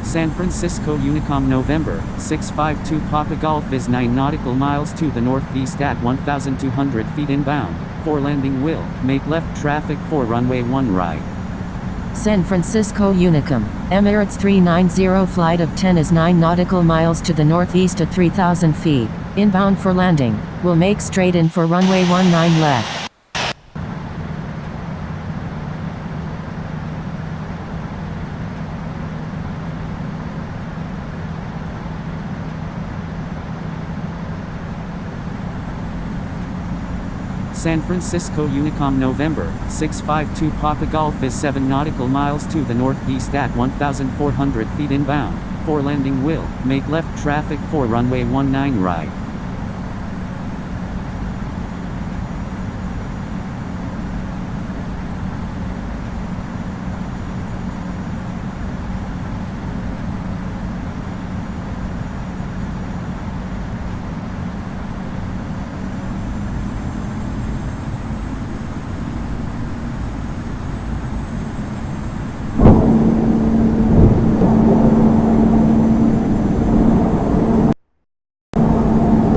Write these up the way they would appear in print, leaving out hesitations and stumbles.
San Francisco Unicom November, 652 Papa Golf is 9 nautical miles to the northeast at 1,200 feet inbound, for landing will, make left traffic for runway 1 right. San Francisco Unicom, Emirates 390 flight of 10 is 9 nautical miles to the northeast at 3,000 feet, inbound for landing, will make straight in for runway 19 left. San Francisco Unicom November, 652 Papa Golf is 7 nautical miles to the northeast at 1,400 feet inbound, for landing will, make left traffic for runway 19 right.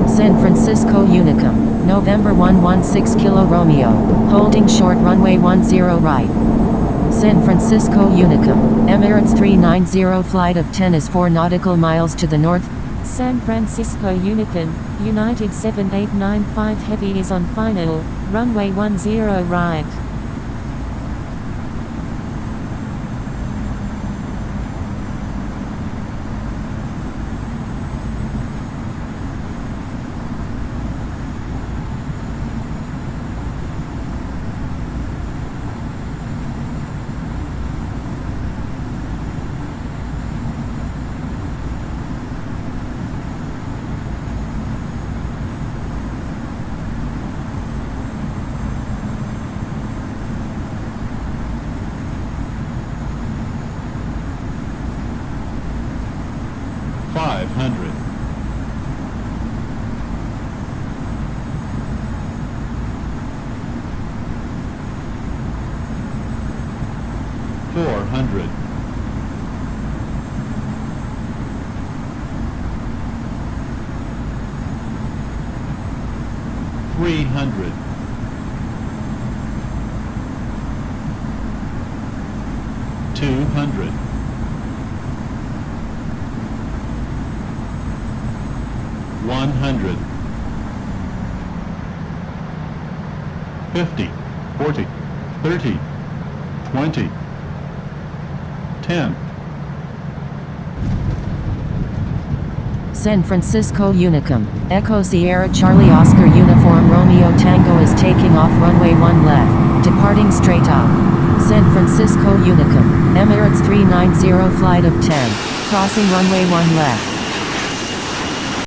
San Francisco Unicom, November 116 Kilo Romeo, holding short runway 10 right. San Francisco Unicom, Emirates 390 flight of 10 is 4 nautical miles to the north. San Francisco Unicom, United 7895 Heavy is on final, runway 10 right. $500. $400. $300. $200. $100. 50, 40, 30, 20, 10. San Francisco Unicom, Echo Sierra Charlie Oscar Uniform Romeo Tango is taking off runway 1 left, departing straight up. San Francisco Unicom, Emirates 390 flight of 10, crossing runway 1 left.